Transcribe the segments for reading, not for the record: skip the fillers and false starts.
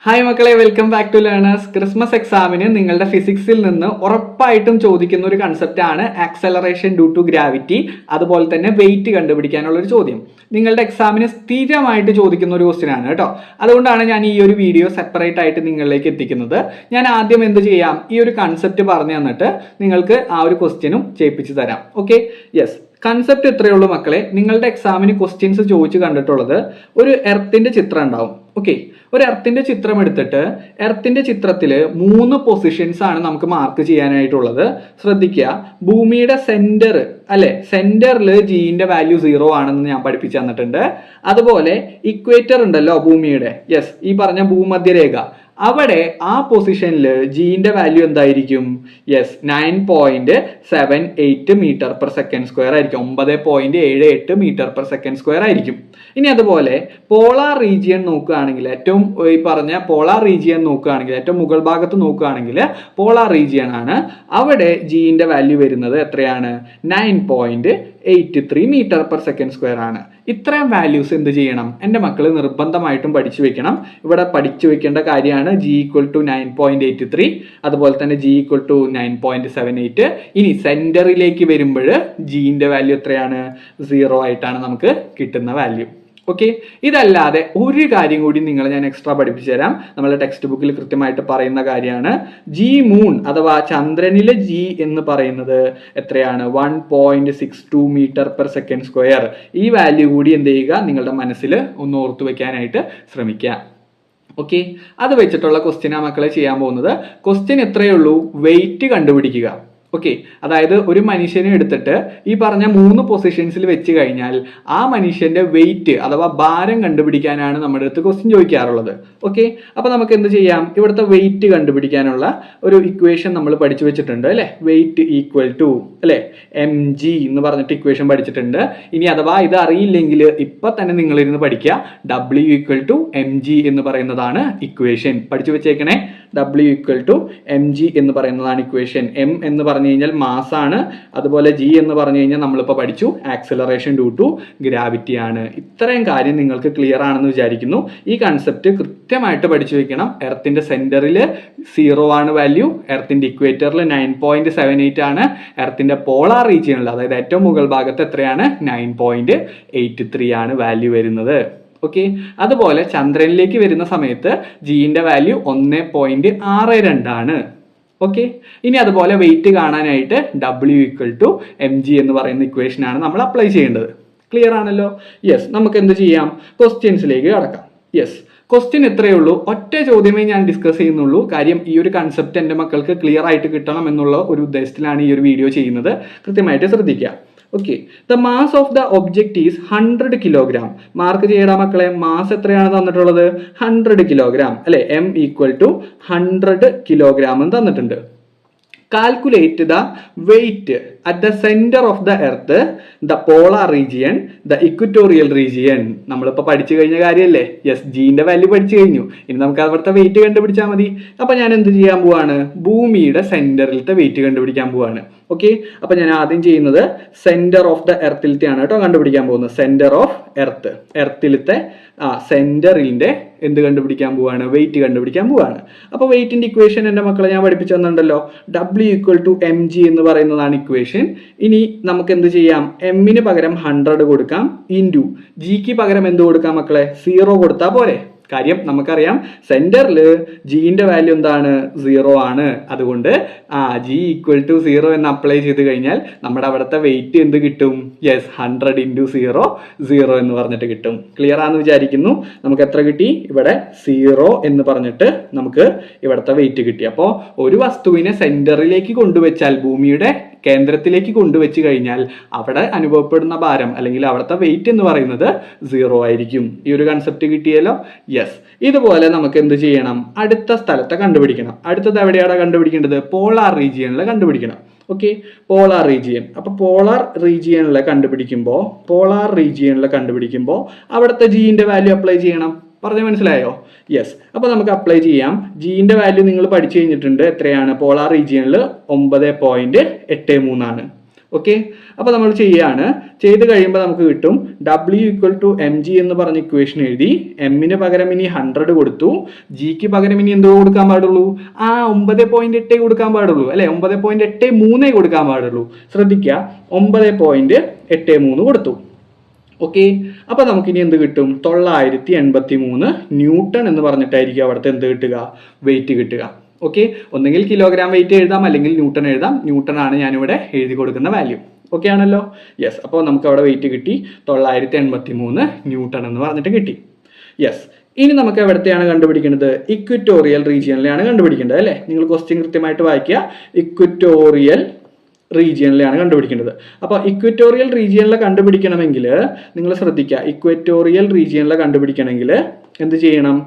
Hi മക്കളെ, welcome back to learners. Christmas എക്സാമിന് നിങ്ങളുടെ ഫിസിക്സിൽ നിന്ന് ഉറപ്പായിട്ടും ചോദിക്കുന്ന ഒരു കൺസെപ്റ്റ് ആണ് ആക്സലറേഷൻ ഡ്യൂ ടു ഗ്രാവിറ്റി, അതുപോലെ തന്നെ വെയിറ്റ് കണ്ടുപിടിക്കാനുള്ള ഒരു ചോദ്യം. നിങ്ങളുടെ എക്സാമിന് സ്ഥിരമായിട്ട് ചോദിക്കുന്ന ഒരു ക്വസ്റ്റ്യൻ ആണ് കേട്ടോ. അതുകൊണ്ടാണ് ഞാൻ ഈ ഒരു വീഡിയോ സെപ്പറേറ്റ് ആയിട്ട് നിങ്ങളിലേക്ക് എത്തിക്കുന്നത്. ഞാൻ ആദ്യം എന്ത് ചെയ്യാം, ഈ ഒരു കൺസെപ്റ്റ് പറഞ്ഞു തന്നിട്ട് നിങ്ങൾക്ക് ആ ഒരു ക്വസ്റ്റ്യനും ചെയ്യിപ്പിച്ച് തരാം. Okay, yes. കൺസെപ്റ്റ് ഇത്രയേ ഉള്ളൂ മക്കളെ. നിങ്ങളുടെ എക്സാമിന് ക്വസ്റ്റ്യൻസ് ചോദിച്ചു കണ്ടിട്ടുള്ളത് ഒരു എർത്തിന്റെ ചിത്രം ഉണ്ടാവും. ഓക്കെ, ഒരു എർത്തിന്റെ ചിത്രം എടുത്തിട്ട് എർത്തിന്റെ ചിത്രത്തിൽ 3 പൊസിഷൻസ് ആണ് നമുക്ക് മാർക്ക് ചെയ്യാനായിട്ടുള്ളത്. ശ്രദ്ധിക്കുക, ഭൂമിയുടെ സെന്റർ അല്ലെ, സെന്ററിൽ ജിന്റെ വാല്യൂ 0 ആണെന്ന് ഞാൻ പഠിപ്പിച്ചു തന്നിട്ടുണ്ട്. അതുപോലെ ഇക്വേറ്റർ ഉണ്ടല്ലോ ഭൂമിയുടെ, യെസ്, ഈ പറഞ്ഞ ഭൂമധ്യരേഖ, അവിടെ ആ പൊസിഷനിൽ ജിന്റെ വാല്യൂ എന്തായിരിക്കും? Yes, 9.78 metre per second square ആയിരിക്കും. 9.78 മീറ്റർ പെർ സെക്കൻഡ് സ്ക്വയർ ആയിരിക്കും. ഇനി അതുപോലെ പോളാർ റീജിയൻ നോക്കുകയാണെങ്കിൽ, ഏറ്റവും ഈ പറഞ്ഞ പോളാർ റീജിയൻ നോക്കുകയാണെങ്കിൽ, ഏറ്റവും മുകൾ ഭാഗത്ത് നോക്കുകയാണെങ്കിൽ പോളാർ റീജിയൻ ആണ്. അവിടെ ജിന്റെ വാല്യൂ വരുന്നത് എത്രയാണ്? 9.83 മീറ്റർ പെർ സെക്കൻഡ് സ്ക്വയർ ആണ്. ഇത്രയും വാല്യൂസ് എന്ത് ചെയ്യണം? എൻ്റെ മക്കൾ നിർബന്ധമായിട്ടും പഠിച്ചു വെക്കണം. ഇവിടെ പഠിച്ചു വെക്കേണ്ട കാര്യമാണ് ജി ഈക്വൽ ടു 9.83, അതുപോലെ തന്നെ ജി ഈക്വൽ ടു 9.78. ഇനി സെന്ററിലേക്ക് വരുമ്പോൾ ജിന്റെ വാല്യൂ എത്രയാണ്? 0 ആയിട്ടാണ് നമുക്ക് കിട്ടുന്ന വാല്യൂ. ഓക്കെ, ഇതല്ലാതെ ഒരു കാര്യം കൂടി നിങ്ങളെ ഞാൻ എക്സ്ട്രാ പഠിപ്പിച്ചു തരാം. നമ്മളെ ടെക്സ്റ്റ് ബുക്കിൽ കൃത്യമായിട്ട് പറയുന്ന കാര്യമാണ്. ജി മൂൺ അഥവാ ചന്ദ്രനിലെ ജി എന്ന് പറയുന്നത് എത്രയാണ്? 1.62 മീറ്റർ പെർ സെക്കൻഡ് സ്ക്വയർ. ഈ വാല്യൂ കൂടി എന്ത് ചെയ്യുക, നിങ്ങളുടെ മനസ്സിൽ ഒന്ന് ഓർത്തു വെക്കാനായിട്ട് ശ്രമിക്കുക. ഓക്കെ, അത് വെച്ചിട്ടുള്ള ക്വസ്റ്റ്യൻ ആ മക്കളെ ചെയ്യാൻ പോകുന്നത്. ക്വസ്റ്റ്യൻ എത്രയേ ഉള്ളൂ? വെയിറ്റ് കണ്ടുപിടിക്കുക. ഓക്കെ, അതായത് ഒരു മനുഷ്യനെ എടുത്തിട്ട് ഈ പറഞ്ഞ 3 പൊസിഷൻസിൽ വെച്ച് കഴിഞ്ഞാൽ ആ മനുഷ്യന്റെ വെയിറ്റ് അഥവാ ഭാരം കണ്ടുപിടിക്കാനാണ് നമ്മുടെ അടുത്ത് ക്വസ്റ്റ്യൻ ചോദിക്കാറുള്ളത്. ഓക്കെ, അപ്പൊ നമുക്ക് എന്ത് ചെയ്യാം? ഇവിടുത്തെ വെയിറ്റ് കണ്ടുപിടിക്കാനുള്ള ഒരു ഇക്വേഷൻ നമ്മൾ പഠിച്ചു വെച്ചിട്ടുണ്ട് അല്ലെ. വെയിറ്റ് ഈക്വൽ ടു അല്ലെ mg എന്ന് പറഞ്ഞിട്ട് ഇക്വേഷൻ പഠിച്ചിട്ടുണ്ട്. ഇനി അഥവാ ഇത് അറിയില്ലെങ്കിൽ ഇപ്പൊ തന്നെ നിങ്ങൾ ഇരുന്ന് പഠിക്കുക. W ഈക്വൽ ടു mg എന്ന് പറയുന്നതാണ് ഇക്വേഷൻ. പഠിച്ചു വെച്ചേക്കണേ. W ഈക്വൽ ടു mg എന്ന് പറയുന്നതാണ് ഇക്വേഷൻ. m എന്ന് പറഞ്ഞു കഴിഞ്ഞാൽ മാസ് ആണ്, അതുപോലെ g എന്ന് പറഞ്ഞു കഴിഞ്ഞാൽ നമ്മളിപ്പോൾ പഠിച്ചു ആക്സലറേഷൻ ഡ്യൂ ടു ഗ്രാവിറ്റി ആണ്. ഇത്രയും കാര്യം നിങ്ങൾക്ക് ക്ലിയർ ആണെന്ന് വിചാരിക്കുന്നു. ഈ കൺസെപ്റ്റ് കൃത്യമായിട്ട് പഠിച്ചു വെക്കണം. എർത്തിന്റെ സെന്ററിൽ 0 ആണ് വാല്യൂ, എർത്തിന്റെ ഇക്വേറ്ററിൽ 9.78 ആണ്, എർത്തിന്റെ പോളാർ റീജിയനിൽ അതായത് ഏറ്റവും മുകൾ ഭാഗത്ത് എത്രയാണ്? 9.83 ആണ് വാല്യൂ വരുന്നത്. ഓക്കെ, അതുപോലെ ചന്ദ്രനിലേക്ക് വരുന്ന സമയത്ത് ജിന്റെ വാല്യൂ 1.62 ആണ്. ഓക്കെ, ഇനി അതുപോലെ വെയിറ്റ് കാണാനായിട്ട് W ഈക്വൽ ടു mg എന്ന് പറയുന്ന ഇക്വേഷൻ ആണ് നമ്മൾ അപ്ലൈ ചെയ്യേണ്ടത്. ക്ലിയർ ആണല്ലോ? യെസ്, നമുക്ക് എന്ത് ചെയ്യാം? ക്വസ്റ്റ്യൻസിലേക്ക് കടക്കാം. യെസ്, ക്വസ്റ്റ്യൻ ഇത്രയേ ഉള്ളൂ. ഒറ്റ ചോദ്യമേ ഞാൻ ഡിസ്കസ് ചെയ്യുന്നുള്ളൂ. കാര്യം ഈ ഒരു കൺസെപ്റ്റ് എൻ്റെ മക്കൾക്ക് ക്ലിയർ ആയിട്ട് കിട്ടണം എന്നുള്ള ഒരു ഉദ്ദേശത്തിലാണ് ഈ ഒരു വീഡിയോ ചെയ്യുന്നത്. കൃത്യമായിട്ട് ശ്രദ്ധിക്കുക. Okay, the mass of the object is 100 kilogram. Mark ചെയ്യടാ മക്കളെ. മാസ് എത്രയാണ് തന്നിട്ടുള്ളത്? 100 കിലോഗ്രാം അല്ലെ. m ഈക്വൽ ടു 100 കിലോഗ്രാം എന്ന് തന്നിട്ടുണ്ട്. Calculate the weight at the centre of the earth, the polar region, the equatorial region. നമ്മളിപ്പോൾ പഠിച്ചു കഴിഞ്ഞ കാര്യമല്ലേ? യെസ്, ജിന്റെ വാല്യൂ പഠിച്ചു കഴിഞ്ഞു. ഇനി നമുക്ക് അവിടുത്തെ വെയിറ്റ് കണ്ടുപിടിച്ചാൽ മതി. അപ്പൊ ഞാൻ എന്ത് ചെയ്യാൻ പോവാണ്? ഭൂമിയുടെ സെന്ററിലത്തെ വെയിറ്റ് കണ്ടുപിടിക്കാൻ പോവാണ്. ഓക്കെ, അപ്പൊ ഞാൻ ആദ്യം ചെയ്യുന്നത് സെന്റർ ഓഫ് ദ എർത്തിലത്തെയാണ് കേട്ടോ കണ്ടുപിടിക്കാൻ പോകുന്നത്. സെന്റർ ഓഫ് എർത്ത്, എർത്തിലത്തെ സെന്ററിന്റെ എന്ത് കണ്ടുപിടിക്കാൻ പോവാണ്? വെയിറ്റ് കണ്ടുപിടിക്കാൻ പോവാണ്. അപ്പൊ വെയിറ്റിന്റെ ഇക്വേഷൻ എൻ്റെ മക്കളെ ഞാൻ പഠിപ്പിച്ചു തന്നിട്ടുണ്ടല്ലോ. W ഈക്വൽ ടു mg എന്ന് പറയുന്നതാണ് ഇക്വേഷൻ. ഇനി നമുക്ക് എന്ത് ചെയ്യാം? എമ്മിന് പകരം 100 കൊടുക്കാം, ഇൻറ്റു ജിക്ക് പകരം എന്ത് കൊടുക്കാം മക്കളെ? 0 കൊടുത്താൽ പോരെ. കാര്യം നമുക്കറിയാം സെന്ററിൽ ജിന്റെ വാല്യൂ എന്താണ്? 0 ആണ്. അതുകൊണ്ട് ജി ഈക്വൽ ടു 0 എന്ന് അപ്ലൈ ചെയ്ത് കഴിഞ്ഞാൽ നമ്മുടെ അവിടുത്തെ വെയിറ്റ് എന്ത് കിട്ടും? യെസ്, 100 ഇൻറ്റു 0 എന്ന് പറഞ്ഞിട്ട് കിട്ടും. ക്ലിയർ ആണെന്ന് വിചാരിക്കുന്നു. നമുക്ക് എത്ര കിട്ടി? ഇവിടെ 0 എന്ന് പറഞ്ഞിട്ട് നമുക്ക് ഇവിടുത്തെ വെയിറ്റ് കിട്ടി. അപ്പോൾ ഒരു വസ്തുവിനെ സെന്ററിലേക്ക് കൊണ്ടുവച്ചാൽ, ഭൂമിയുടെ കേന്ദ്രത്തിലേക്ക് കൊണ്ടുവച്ച് കഴിഞ്ഞാൽ അവിടെ അനുഭവപ്പെടുന്ന ഭാരം അല്ലെങ്കിൽ അവിടുത്തെ വെയിറ്റ് എന്ന് പറയുന്നത് 0 ആയിരിക്കും. ഈ ഒരു കൺസെപ്റ്റ് കിട്ടിയല്ലോ. യെസ്, ഇതുപോലെ നമുക്ക് എന്ത് ചെയ്യണം? അടുത്ത സ്ഥലത്തെ കണ്ടുപിടിക്കണം. അടുത്തത് എവിടെയാണ് കണ്ടുപിടിക്കേണ്ടത്? പോളാർ റീജിയനിൽ കണ്ടുപിടിക്കണം. Okay, polar region. അപ്പൊ പോളാർ റീജിയനിൽ കണ്ടുപിടിക്കുമ്പോൾ അവിടുത്തെ ജിന്റെ വാല്യൂ അപ്ലൈ ചെയ്യണം. പറഞ്ഞു മനസ്സിലായോ? യെസ്, അപ്പൊ നമുക്ക് അപ്ലൈ ചെയ്യാം. ജിന്റെ വാല്യൂ നിങ്ങൾ പഠിച്ചു കഴിഞ്ഞിട്ടുണ്ട്. എത്രയാണ്? പോളാർ റീജിയനിൽ 9.83 ആണ്. ഓക്കെ, അപ്പോൾ നമ്മൾ ചെയ്ത് കഴിയുമ്പോൾ നമുക്ക് കിട്ടും W=mg എന്ന് പറഞ്ഞ ഇക്വേഷൻ എഴുതി. എമ്മിന് പകരം ഇനി 100 കൊടുത്തു, ജിക്ക് പകരം ഇനി എന്തോ കൊടുക്കാൻ പാടുള്ളൂ, 9.8 കൊടുക്കാൻ പാടുള്ളൂ അല്ലെ, 9.83 കൊടുക്കാൻ പാടുള്ളൂ. ശ്രദ്ധിക്കുക, 9.83 കൊടുത്തു. ഓക്കെ, അപ്പൊ നമുക്കിനി എന്ത് കിട്ടും, 983 ന്യൂട്ടൺ എന്ന് പറഞ്ഞിട്ടായിരിക്കും അവിടുത്തെ എന്ത് കിട്ടുക, വെയിറ്റ് കിട്ടുക. ഓക്കെ, ഒന്നെങ്കിൽ കിലോഗ്രാം വെയിറ്റ് എഴുതാം അല്ലെങ്കിൽ ന്യൂട്ടൺ എഴുതാം. ന്യൂട്ടൺ ആണ് ഞാനിവിടെ എഴുതി കൊടുക്കുന്ന വാല്യൂ. ഓക്കെ ആണല്ലോ, യെസ്. അപ്പോൾ നമുക്ക് അവിടെ വെയിറ്റ് കിട്ടി 983 ന്യൂട്ടൺ എന്ന് പറഞ്ഞിട്ട് കിട്ടി. യെസ്, ഇനി നമുക്ക് എവിടത്തെയാണ് കണ്ടുപിടിക്കേണ്ടത്, ഇക്വറ്റോറിയൽ റീജിയനിലാണ് കണ്ടുപിടിക്കേണ്ടത് അല്ലേ. നിങ്ങൾ ക്വസ്റ്റ്യൻ കൃത്യമായിട്ട് വായിക്കുക, ഇക്വറ്റോറിയൽ റീജിയനിലാണ് കണ്ടുപിടിക്കേണ്ടത്. അപ്പോൾ ഇക്വറ്റോറിയൽ റീജിയനിലെ കണ്ടുപിടിക്കണമെങ്കിൽ നിങ്ങൾ ശ്രദ്ധിക്കുക, ഇക്വറ്റോറിയൽ റീജിയനിലെ കണ്ടുപിടിക്കണമെങ്കിൽ എന്ത് ചെയ്യണം,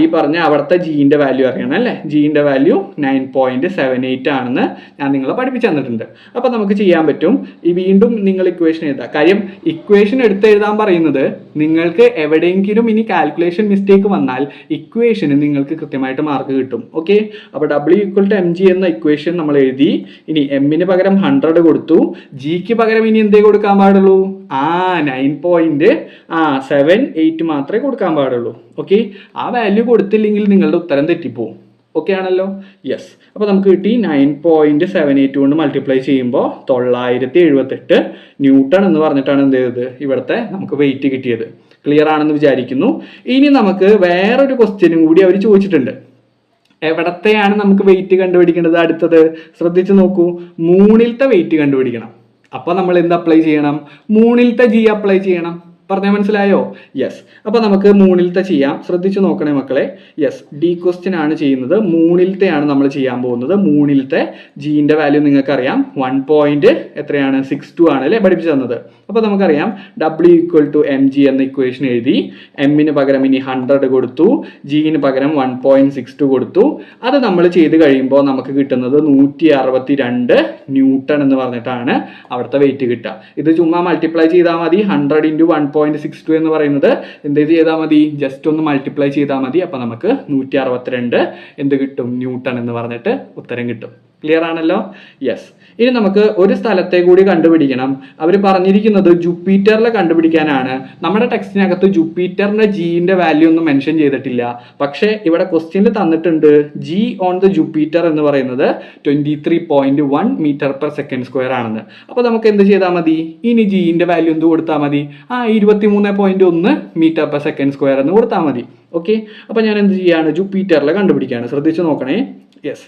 ഈ പറഞ്ഞ അവിടുത്തെ ജീൻ്റെ വാല്യൂ അറിയണം അല്ലേ. ജീൻ്റെ വാല്യൂ 9.78 ആണെന്ന് ഞാൻ നിങ്ങളെ പഠിപ്പിച്ചു തന്നിട്ടുണ്ട്. അപ്പോൾ നമുക്ക് ചെയ്യാൻ പറ്റും, വീണ്ടും നിങ്ങൾ ഇക്വേഷൻ എഴുതാം. കാര്യം ഇക്വേഷൻ എടുത്തെഴുതാൻ പറയുന്നത് നിങ്ങൾക്ക് എവിടെയെങ്കിലും ഇനി കാൽക്കുലേഷൻ മിസ്റ്റേക്ക് വന്നാൽ ഇക്വേഷന് നിങ്ങൾക്ക് കൃത്യമായിട്ട് മാർക്ക് കിട്ടും. ഓക്കെ, അപ്പോൾ W=mg എന്ന ഇക്വേഷൻ നമ്മൾ എഴുതി. ഇനി എമ്മിന് പകരം 100 കൊടുത്തു, ജിക്ക് പകരം ഇനി എന്തേ കൊടുക്കാൻ പാടുള്ളൂ, 9.78 മാത്രമേ കൊടുക്കാൻ പാടുള്ളൂ. ഓക്കെ, ആ വാല്യൂ കൊടുത്തില്ലെങ്കിൽ നിങ്ങളുടെ ഉത്തരം തെറ്റിപ്പോവും. ഓക്കെ ആണല്ലോ, യെസ്. അപ്പോൾ നമുക്ക് കിട്ടി 9.78 കൊണ്ട് മൾട്ടിപ്ലൈ ചെയ്യുമ്പോൾ 978 ന്യൂട്ടൺ എന്ന് പറഞ്ഞിട്ടാണ് എന്ത് ചെയ്തത്, ഇവിടുത്തെ നമുക്ക് വെയിറ്റ് കിട്ടിയത്. ക്ലിയർ ആണെന്ന് വിചാരിക്കുന്നു. ഇനി നമുക്ക് വേറൊരു ക്വസ്റ്റ്യനും കൂടി അവർ ചോദിച്ചിട്ടുണ്ട്. എവിടത്തെയാണ് നമുക്ക് വെയിറ്റ് കണ്ടുപിടിക്കേണ്ടത്, അടുത്തത് ശ്രദ്ധിച്ചു നോക്കൂ, മൂണിലത്തെ വെയിറ്റ് കണ്ടുപിടിക്കണം. അപ്പൊ നമ്മൾ എന്ത് അപ്ലൈ ചെയ്യണം, മൂണിലത്തെ ജി അപ്ലൈ ചെയ്യണം. പറഞ്ഞാൽ മനസ്സിലായോ? യെസ്. അപ്പൊ നമുക്ക് മൂണിലത്തെ ചെയ്യാം. ശ്രദ്ധിച്ചു നോക്കണേ മക്കളെ. യെസ്, ഡി ക്വസ്റ്റ്യൻ ആണ് ചെയ്യുന്നത്. മൂണിലത്തെയാണ് നമ്മൾ ചെയ്യാൻ പോകുന്നത്. മൂണിലത്തെ ജീന്റെ വാല്യൂ നിങ്ങൾക്ക് അറിയാം, 1.62 ആണ് അല്ലെ പഠിപ്പിച്ചു തന്നത്. അപ്പൊ നമുക്കറിയാം W=mg എന്ന ഇക്വേഷൻ എഴുതി. എമ്മിന് പകരം ഇനി 100 കൊടുത്തു, ജിന് പകരം 1.62 കൊടുത്തു. അത് നമ്മൾ ചെയ്ത് കഴിയുമ്പോൾ നമുക്ക് കിട്ടുന്നത് 162 ന്യൂട്ടൺ എന്ന് പറഞ്ഞിട്ടാണ് അവിടുത്തെ വെയിറ്റ് കിട്ടുക. ഇത് ചുമ്മാ മൾട്ടിപ്ലൈ ചെയ്താൽ മതി. 100 × 1.62 എന്ന് പറയുന്നത് എന്ത് ചെയ്താൽ മതി, ജസ്റ്റ് ഒന്ന് മൾട്ടിപ്ലൈ ചെയ്താൽ മതി. അപ്പൊ നമുക്ക് 162 എന്ത് കിട്ടും, ന്യൂട്ടൺ എന്ന് പറഞ്ഞിട്ട് ഉത്തരം കിട്ടും. ക്ലിയർ ആണല്ലോ, യെസ്. ഇനി നമുക്ക് ഒരു സ്ഥലത്തെ കൂടി കണ്ടുപിടിക്കണം. അവർ പറഞ്ഞിരിക്കുന്നത് ജൂപ്പിറ്ററിലെ കണ്ടുപിടിക്കാനാണ്. നമ്മുടെ ടെക്സ്റ്റിനകത്ത് ജൂപ്പിറ്ററിന്റെ ജിന്റെ വാല്യൂ ഒന്നും മെൻഷൻ ചെയ്തിട്ടില്ല. പക്ഷേ ഇവിടെ ക്വസ്റ്റ്യനിൽ തന്നിട്ടുണ്ട് ജി ഓൺ ദ ജൂപ്പിറ്റർ എന്ന് പറയുന്നത് 23.1 m/s² ആണെന്ന്. അപ്പൊ നമുക്ക് എന്ത് ചെയ്താൽ മതി, ഇനി ജിന്റെ വാല്യൂ എന്ത് കൊടുത്താൽ മതി, 23.1 m/s² എന്ന് കൊടുത്താൽ മതി. ഓക്കെ, അപ്പൊ ഞാൻ എന്ത് ചെയ്യാണ്, ജൂപ്പിറ്ററിലെ കണ്ടുപിടിക്കുകയാണ്. ശ്രദ്ധിച്ചു നോക്കണേ. യെസ്,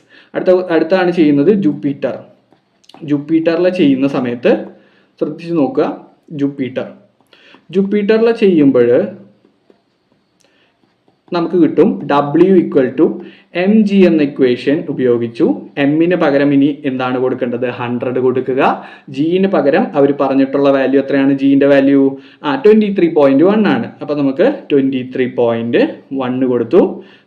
അടുത്താണ് ചെയ്യുന്നത് ജൂപ്പിറ്ററിലെ ചെയ്യുന്ന സമയത്ത് ശ്രദ്ധിച്ചു നോക്കുക. ജൂപ്പിറ്ററിലെ ചെയ്യുമ്പോൾ നമുക്ക് കിട്ടും W=mg എന്ന ഇക്വേഷൻ ഉപയോഗിച്ചു. എമ്മിന് പകരം ഇനി എന്താണ് കൊടുക്കേണ്ടത്, 100 കൊടുക്കുക. ജിന് പകരം അവർ പറഞ്ഞിട്ടുള്ള വാല്യൂ എത്രയാണ്, ജിന്റെ വാല്യൂ 23.1 ആണ്. അപ്പൊ നമുക്ക് 23.1 കൊടുത്തു.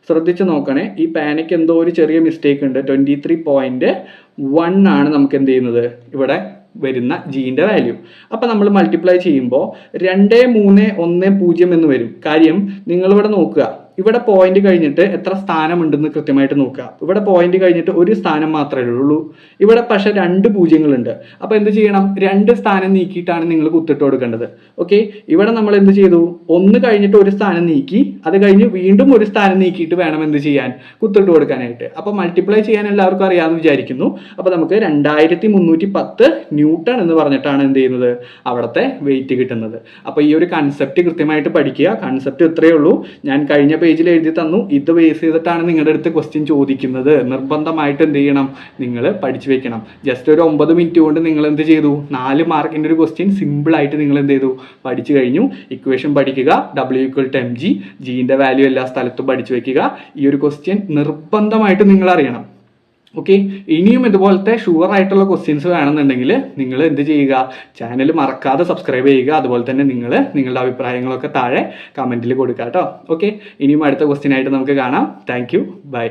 ശ്രദ്ധിച്ചു നോക്കണേ, ഈ പാനയ്ക്ക് എന്തോ ഒരു ചെറിയ മിസ്റ്റേക്ക് ഉണ്ട്. 23.1 ആണ് നമുക്ക് എന്ത് ചെയ്യുന്നത്, ഇവിടെ വരുന്ന ജിന്റെ വാല്യൂ. അപ്പൊ നമ്മൾ മൾട്ടിപ്ലൈ ചെയ്യുമ്പോൾ 2310 എന്ന് വരും. കാര്യം നിങ്ങളിവിടെ നോക്കുക, ഇവിടെ പോയിന്റ് കഴിഞ്ഞിട്ട് എത്ര സ്ഥാനമുണ്ടെന്ന് കൃത്യമായിട്ട് നോക്കുക. ഇവിടെ പോയിന്റ് കഴിഞ്ഞിട്ട് ഒരു സ്ഥാനം മാത്രമേ ഉള്ളൂ. ഇവിടെ പക്ഷെ 2 പൂജ്യങ്ങളുണ്ട്. അപ്പൊ എന്ത് ചെയ്യണം, 2 സ്ഥാനം നീക്കിയിട്ടാണ് നിങ്ങൾ കുത്തിട്ട് കൊടുക്കേണ്ടത്. ഓക്കെ, ഇവിടെ നമ്മൾ എന്ത് ചെയ്തു, 1 കഴിഞ്ഞിട്ട് ഒരു സ്ഥാനം നീക്കി, അത് കഴിഞ്ഞ് വീണ്ടും ഒരു സ്ഥാനം നീക്കിയിട്ട് വേണം എന്ത് ചെയ്യാൻ, കുത്തിട്ട് കൊടുക്കാനായിട്ട്. അപ്പൊ മൾട്ടിപ്ലൈ ചെയ്യാൻ എല്ലാവർക്കും അറിയാമെന്ന് വിചാരിക്കുന്നു. അപ്പൊ നമുക്ക് 2310 ന്യൂട്ടൺ എന്ന് പറഞ്ഞിട്ടാണ് എന്ത് ചെയ്യുന്നത്, അവിടുത്തെ വെയിറ്റ് കിട്ടുന്നത്. അപ്പൊ ഈ ഒരു കൺസെപ്റ്റ് കൃത്യമായിട്ട് പഠിക്കുക. കൺസെപ്റ്റ് ഇത്രയേ ഉള്ളൂ. ഞാൻ കഴിഞ്ഞ പേജിൽ എഴുതി തന്നു. ഇത് ബേസ് ചെയ്തിട്ടാണ് നിങ്ങളുടെ അടുത്ത് ക്വസ്റ്റ്യൻ ചോദിക്കുന്നത്. നിർബന്ധമായിട്ട് എന്ത് ചെയ്യണം, നിങ്ങൾ പഠിച്ചു വെക്കണം. ജസ്റ്റ് ഒരു 9 മിനിറ്റ് കൊണ്ട് നിങ്ങൾ എന്ത് ചെയ്തു, 4 മാർക്കിന്റെ ഒരു ക്വസ്റ്റ്യൻ സിമ്പിൾ ആയിട്ട് നിങ്ങൾ എന്ത് ചെയ്തു, പഠിച്ചു കഴിഞ്ഞു. ഇക്വേഷൻ പഠിക്കുക, W=mg, ജിന്റെ വാല്യൂ എല്ലാ സ്ഥലത്തും പഠിച്ചു വെക്കുക. ഈ ഒരു ക്വസ്റ്റ്യൻ നിർബന്ധമായിട്ട് നിങ്ങൾ അറിയണം. ഓക്കെ, ഇനിയും ഇതുപോലത്തെ ഷുവർ ആയിട്ടുള്ള ക്വസ്റ്റ്യൻസ് വേണമെന്നുണ്ടെങ്കിൽ നിങ്ങൾ എന്ത് ചെയ്യുക, ചാനൽ മറക്കാതെ സബ്സ്ക്രൈബ് ചെയ്യുക. അതുപോലെ തന്നെ നിങ്ങളുടെ അഭിപ്രായങ്ങളൊക്കെ താഴെ കമന്റിൽ കൊടുക്കുക കേട്ടോ. ഓക്കെ, ഇനിയും അടുത്ത ക്വസ്റ്റ്യൻ ആയിട്ട് നമുക്ക് കാണാം. Thank you, by.